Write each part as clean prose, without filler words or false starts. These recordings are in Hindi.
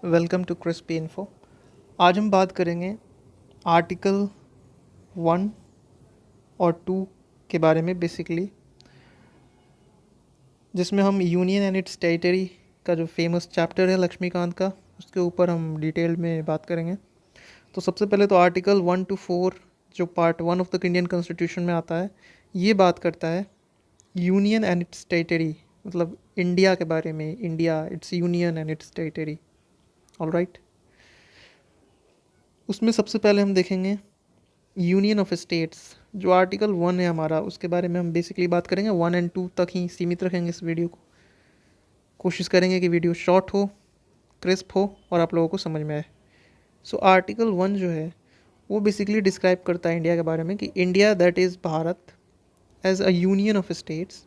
Welcome to crispy info. आज हम बात करेंगे आर्टिकल 1 और 2 के बारे में बेसिकली, जिसमें हम यूनियन एंड इट्स टेरिटरी का जो फेमस चैप्टर है लक्ष्मीकांत का, उसके ऊपर हम डिटेल में बात करेंगे। तो सबसे पहले तो आर्टिकल 1 to 4 जो part 1 of the Indian constitution में आता है, ये बात करता है यूनियन एंड इट्स टेरिटरी, मतलब इंडिया के बारे में, India, it's union and it's territory. Alright, उसमें सबसे पहले हम देखेंगे यूनियन ऑफ स्टेट्स। जो आर्टिकल 1 है हमारा, उसके बारे में हम बेसिकली बात करेंगे। 1 एंड 2 तक ही सीमित रखेंगे इस वीडियो को। कोशिश करेंगे कि वीडियो शॉर्ट हो, क्रिस्प हो और आप लोगों को समझ में आए। सो आर्टिकल 1 जो है वो बेसिकली डिस्क्राइब करता है इंडिया के बारे में कि India, that is Bharat, as a union of states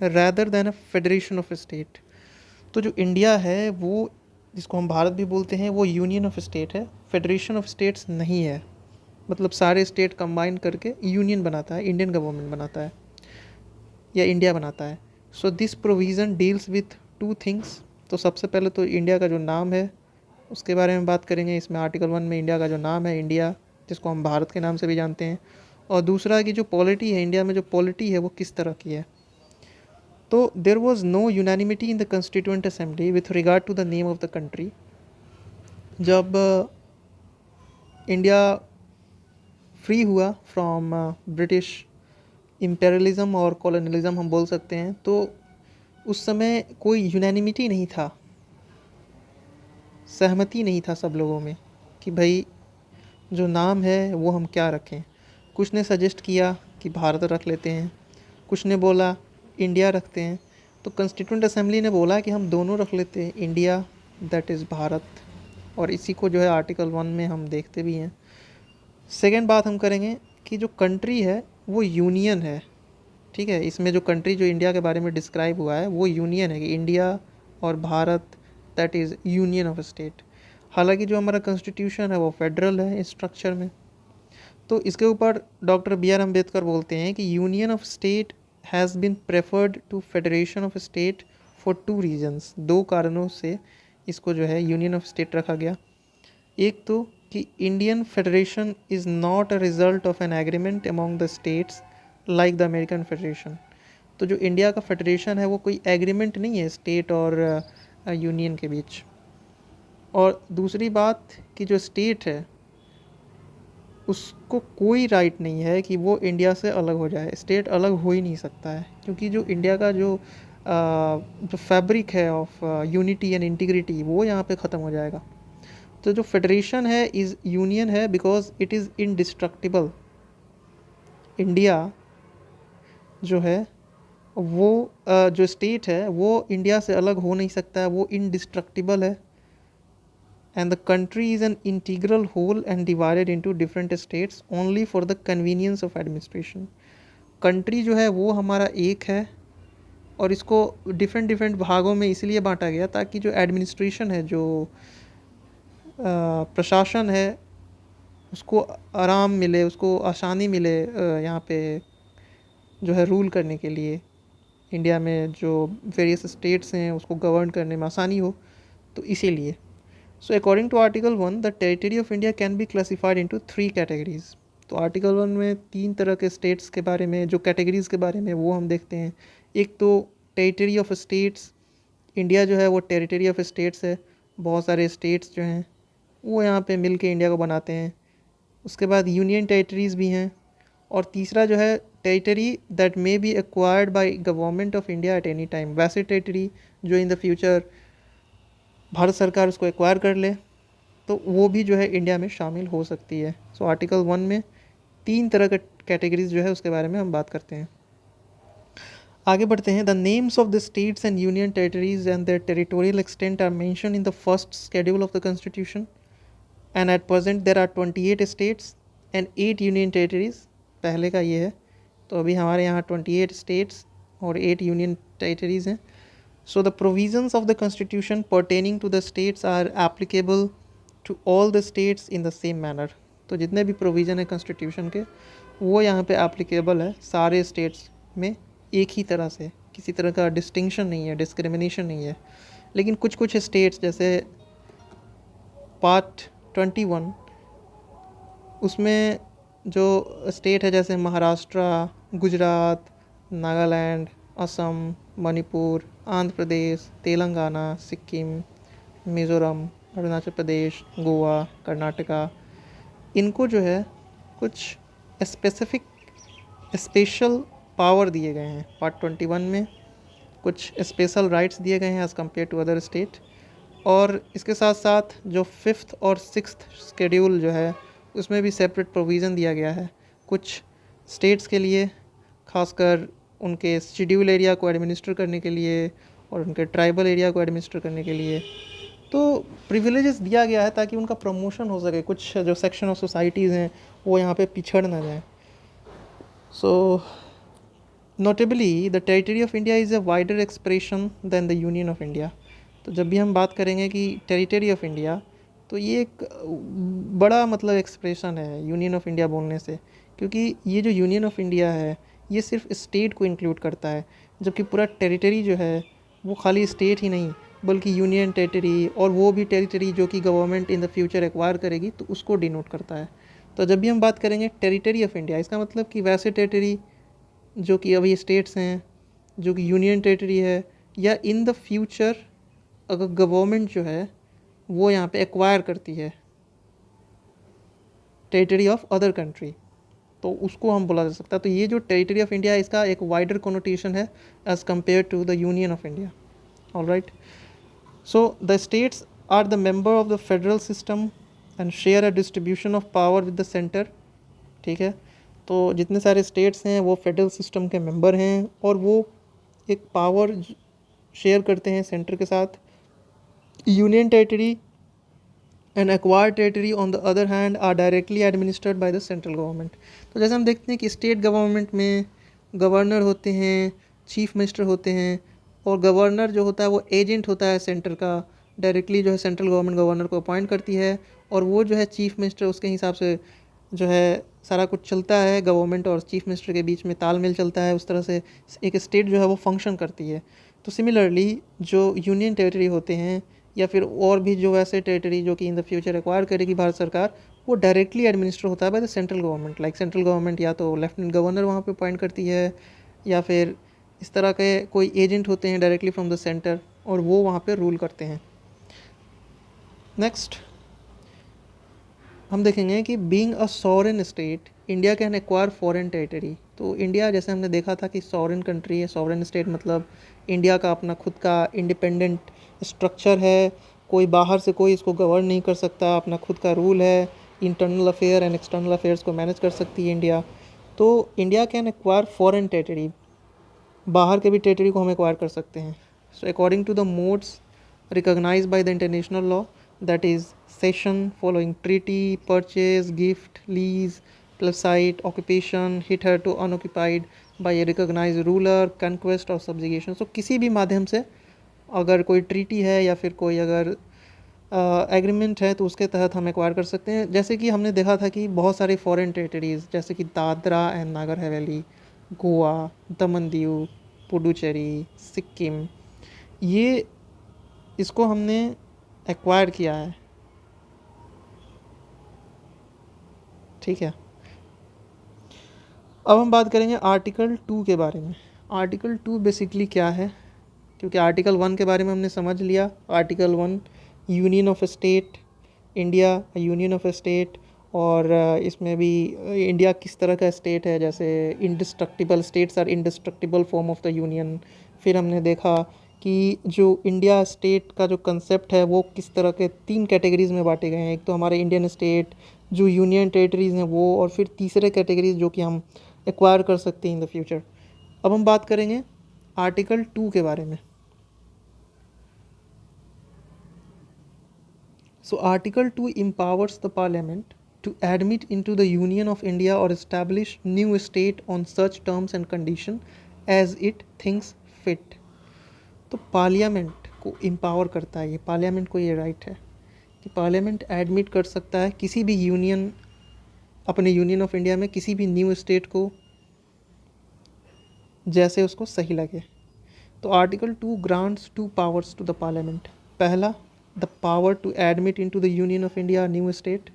rather than a federation of state. तो जो इंडिया है वो, जिसको हम भारत भी बोलते हैं, वो यूनियन ऑफ स्टेट है, फेडरेशन ऑफ स्टेट्स नहीं है। मतलब सारे स्टेट कंबाइन करके यूनियन बनाता है, इंडियन गवर्नमेंट बनाता है या इंडिया बनाता है। So this provision deals with two things. तो सबसे पहले तो इंडिया का जो नाम है उसके बारे में बात करेंगे। इसमें आर्टिकल 1 में इंडिया का जो नाम है, इंडिया, जिसको हम भारत के नाम से भी जानते हैं, और दूसरा कि जो पॉलिटी है, इंडिया में जो पॉलिटी है वो किस तरह की है। तो there was no unanimity in the constituent assembly with regard to the name of the country. जब इंडिया फ्री हुआ फ्रॉम ब्रिटिश इम्पेरियलिज़म और कॉलोनियलिज़म हम बोल सकते हैं, तो उस समय कोई यूनानिमिटी नहीं था, सहमति नहीं था सब लोगों में कि भाई जो नाम है वो हम क्या रखें। कुछ ने सजेस्ट किया कि भारत रख लेते हैं, कुछ ने बोला इंडिया रखते हैं। तो कॉन्स्टिट्यूंट असेंबली ने बोला कि हम दोनों रख लेते हैं, इंडिया, दैट इज़ भारत। और इसी को जो है आर्टिकल 1 में हम देखते भी हैं। सेकेंड बात हम करेंगे कि जो कंट्री है वो यूनियन है। ठीक है, इसमें जो कंट्री जो इंडिया के बारे में डिस्क्राइब हुआ है वो यूनियन है, कि इंडिया और Bharat, that is union of state. हालांकि जो हमारा कॉन्स्टिट्यूशन है वो फेडरल है इस स्ट्रक्चर में। तो इसके ऊपर डॉक्टर B.R. अम्बेडकर बोलते हैं कि union of state has been preferred to federation of state for two reasons. दो कारणों से इसको जो है यूनियन ऑफ स्टेट रखा गया। एक तो कि Indian federation is not a result of an agreement among the states like the American federation. तो जो इंडिया का फेडरेशन है वो कोई एग्रीमेंट नहीं है स्टेट और यूनियन के बीच। और दूसरी बात कि जो स्टेट है उसको कोई राइट नहीं है कि वो इंडिया से अलग हो जाए। स्टेट अलग हो ही नहीं सकता है, क्योंकि जो इंडिया का जो फैब्रिक है ऑफ यूनिटी एंड इंटीग्रिटी वो यहाँ पे ख़त्म हो जाएगा। तो जो फेडरेशन है इज़ यूनियन है because it is indestructible. India जो है वो जो स्टेट है वो इंडिया से अलग हो नहीं सकता है, वो इनडिस्ट्रक्टिबल है। And the country is an integral whole and divided into different states only for the convenience of administration. Country जो है वो हमारा एक है और इसको डिफरेंट डिफरेंट भागों में इसलिए बांटा गया ताकि जो एडमिनिस्ट्रेशन है, जो प्रशासन है, उसको आराम मिले, उसको आसानी मिले यहाँ पे जो है रूल करने के लिए। इंडिया में जो वेरियस स्टेट्स हैं उसको गवर्न करने में आसानी हो, तो इसीलिए। So according to article 1 the territory of India can be classified into 3 categories. तो आर्टिकल 1 में 3 तरह के स्टेट्स के बारे में, जो कैटेगरीज़ के बारे में, वो हम देखते हैं। एक तो टेरिटरी ऑफ स्टेट्स। इंडिया जो है वो टेरिटरी ऑफ स्टेट्स है, बहुत सारे स्टेट्स जो हैं वो यहाँ पे मिल के इंडिया को बनाते हैं। उसके बाद यूनियन टेरिटरीज़ भी हैं। और तीसरा जो है territory that may be acquired by government of India at any time. वैसे टेरिटरी जो इन द फ्यूचर भारत सरकार उसको एक्वायर कर ले तो वो भी जो है इंडिया में शामिल हो सकती है। सो आर्टिकल 1 में 3 तरह के कैटेगरीज जो है उसके बारे में हम बात करते हैं। आगे बढ़ते हैं। The names of the states and union territories and their territorial extent are mentioned in the first schedule of the constitution and at present there are 28 states and 8 union territories. पहले का ये है, तो अभी हमारे यहाँ 28 स्टेट्स और 8 यूनियन टेरिटरीज हैं। So the provisions of the constitution pertaining to the states are applicable to all the states in the same manner। तो जितने भी प्रोविज़न है कॉन्स्टिट्यूशन के वो यहाँ पे एप्लीकेबल है सारे स्टेट्स में एक ही तरह से, किसी तरह का डिस्टिंक्शन नहीं है, डिस्क्रिमिनेशन नहीं है। लेकिन कुछ कुछ स्टेट्स जैसे पार्ट 21 उसमें जो स्टेट है जैसे महाराष्ट्र, गुजरात, नागालैंड, असम, मणिपुर, आंध्र प्रदेश, तेलंगाना, सिक्किम, मिज़ोरम, अरुणाचल प्रदेश, गोवा, कर्नाटका, इनको जो है कुछ स्पेसिफिक स्पेशल पावर दिए गए हैं। पार्ट 21 में कुछ स्पेशल राइट्स दिए गए हैं as compare to other state. और इसके साथ साथ जो 5th और 6th शेड्यूल जो है उसमें भी सेपरेट प्रोविज़न दिया गया है कुछ स्टेट्स के लिए, खासकर उनके शेड्यूल एरिया को एडमिनिस्टर करने के लिए और उनके ट्राइबल एरिया को एडमिनिस्टर करने के लिए। तो प्रिविलेजेस दिया गया है ताकि उनका प्रमोशन हो सके, कुछ जो सेक्शन ऑफ सोसाइटीज़ हैं वो यहाँ पे पिछड़ ना जाएं। So notably the territory of India is a wider expression than the union of India. तो जब भी हम बात करेंगे कि टेरिटरी ऑफ इंडिया, तो ये एक बड़ा मतलब एक्सप्रेशन है यूनियन ऑफ इंडिया बोलने से, क्योंकि ये जो यूनियन ऑफ इंडिया है ये सिर्फ स्टेट को इंक्लूड करता है, जबकि पूरा टेरिटरी जो है वो खाली स्टेट ही नहीं बल्कि यूनियन टेरिटरी, और वो भी टेरिटरी जो कि government in the future acquire करेगी तो उसको डिनोट करता है। तो जब भी हम बात करेंगे टेरिटरी ऑफ इंडिया, इसका मतलब कि वैसे टेरिटरी जो कि अभी स्टेट्स हैं, जो कि यूनियन टेरिटरी है, या इन द फ्यूचर अगर गवर्नमेंट जो है वो यहाँ पे एक्वायर करती है टेरिटरी ऑफ अदर कंट्री, तो उसको हम बोला जा सकता है। तो ये जो टेरिटरी ऑफ इंडिया है इसका एक वाइडर कोनोटेशन है as compare to the union of India. Alright, so the states are the member of the federal system and share a distribution of power with the centre. ठीक है, तो जितने सारे स्टेट्स हैं वो फेडरल सिस्टम के मेंबर हैं और वो एक पावर शेयर करते हैं सेंटर के साथ। Union territory and acquired territory on the other hand are directly administered by the central government. तो जैसे हम देखते हैं कि स्टेट गवर्नमेंट में गवर्नर होते हैं, चीफ मिनिस्टर होते हैं, और गवर्नर जो होता है वो एजेंट होता है सेंटर का, डायरेक्टली जो है सेंट्रल गवर्नमेंट गवर्नर को अपॉइंट करती है और वो जो है चीफ मिनिस्टर, उसके हिसाब से जो है सारा कुछ चलता है, गवर्नमेंट और चीफ मिनिस्टर के बीच में तालमेल चलता है, उस तरह से एक स्टेट जो है वो फंक्शन करती है। तो सिमिलरली जो यूनियन टेरिटरी होते हैं या फिर और भी जो वैसे टेरिटरी जो कि इन द फ्यूचर एक्वायर करेगी भारत सरकार, वो डायरेक्टली एडमिनिस्टर होता है bye the central government. Like central government या तो लेफ्टिनेंट गवर्नर वहाँ पे अपॉइंट करती है या फिर इस तरह के कोई एजेंट होते हैं डायरेक्टली फ्रॉम द सेंटर और वो वहाँ पे रूल करते हैं। नेक्स्ट हम देखेंगे कि being a sovereign state India can acquire foreign territory. तो इंडिया जैसे हमने देखा था कि सॉवरेन कंट्री है, सॉवरेन स्टेट मतलब इंडिया का अपना खुद का इंडिपेंडेंट स्ट्रक्चर है, कोई बाहर से कोई इसको गवर्न नहीं कर सकता, अपना खुद का रूल है, internal affair and external affairs को मैनेज कर सकती है इंडिया। तो India can acquire foreign territory, बाहर के भी टेरिटरी को हम एक्वायर कर सकते हैं। So according to the modes recognise by the international law, that is cession following treaty, purchase, gift, lease, plebiscite, occupation, hitherto unoccupied by a recognized ruler, conquest और subjugation। so किसी भी माध्यम से अगर कोई ट्रीटी है या फिर कोई अगर एग्रीमेंट है तो उसके तहत हम एक्वायर कर सकते हैं। जैसे कि हमने देखा था कि बहुत सारे फॉरेन टेरिटरीज़ जैसे कि दादरा एंड नागर हवेली, गोवा, दमन दीव, पुडुचेरी, सिक्किम, ये इसको हमने एक्वायर किया है। ठीक है, अब हम बात करेंगे आर्टिकल 2 के बारे में। आर्टिकल 2 बेसिकली क्या है, क्योंकि आर्टिकल 1 के बारे में हमने समझ लिया। Article 1 union of state, India union of state, और इसमें भी इंडिया किस तरह का स्टेट है, जैसे indestructible states are indestructible form of the union. फिर हमने देखा कि जो इंडिया स्टेट का जो कंसेप्ट है वो किस तरह के 3 कैटेगरीज़ में बांटे गए हैं। एक तो हमारे इंडियन स्टेट, जो यूनियन टेरिटरीज़ हैं वो, और फिर तीसरे कैटेगरीज जो कि हम एक्वायर कर सकते हैं इन द फ्यूचर। अब हम बात करेंगे आर्टिकल 2 के बारे में। सो article 2 empowers the parliament to admit into the union of India or establish new state on such terms and condition as it thinks fit। तो पार्लियामेंट को एम्पावर करता है, ये पार्लियामेंट को ये राइट है कि पार्लियामेंट एडमिट कर सकता है किसी भी यूनियन, अपने यूनियन ऑफ इंडिया में किसी भी न्यू स्टेट को जैसे उसको सही लगे। तो article 2 grants 2 powers to the parliament. पहला, the power to admit into the union of India new state,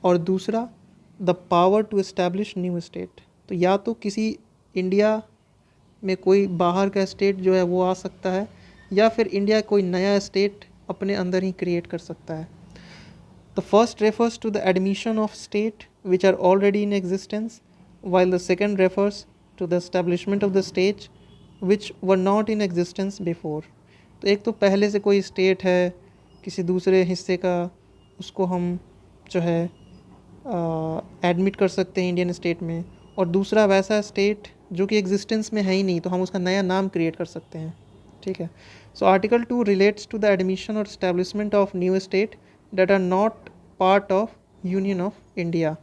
और दूसरा the power to establish new state. तो या तो किसी इंडिया में कोई बाहर का स्टेट जो है वो आ सकता है, या फिर इंडिया कोई नया स्टेट अपने अंदर ही क्रिएट कर सकता है। The first refers to the admission of state which are already in existence, while the second refers to the establishment of the states which were not in existence before. तो एक तो पहले से कोई स्टेट है किसी दूसरे हिस्से का, उसको हम जो है एडमिट कर सकते हैं इंडियन स्टेट में, और दूसरा वैसा स्टेट जो कि एग्जिस्टेंस में है ही नहीं, तो हम उसका नया नाम क्रिएट कर सकते हैं। ठीक है। So article 2 relates to the admission और establishment of new state that are not part of union of India.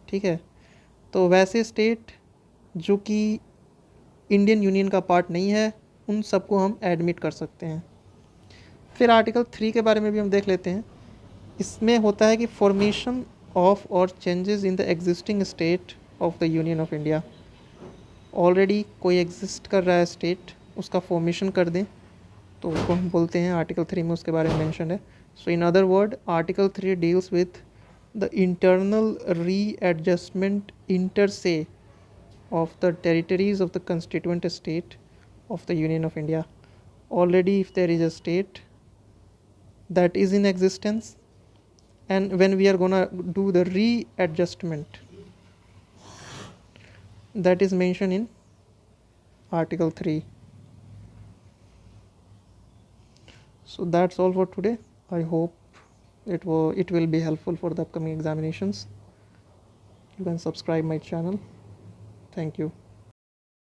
ठीक है। तो वैसे स्टेट जो कि इंडियन यूनियन का पार्ट नहीं है, उन सबको हम एडमिट कर सकते हैं। फिर आर्टिकल 3 के बारे में भी हम देख लेते हैं। इसमें होता है कि फॉर्मेशन ऑफ और changes in the existing state of the union of India. Already कोई एग्जिस्ट कर रहा है स्टेट, उसका फॉर्मेशन कर दें तो उसको हम बोलते हैं, आर्टिकल 3 में उसके बारे में मेंशन है। So in other word, Article 3 deals with the internal readjustment inter se of the territories of the constituent state of the Union of India. Already if there is a state that is in existence, and when we are gonna do the readjustment, that is mentioned in Article 3. So that's all for today. I hope it will be helpful for the upcoming examinations. You can subscribe my channel. Thank you.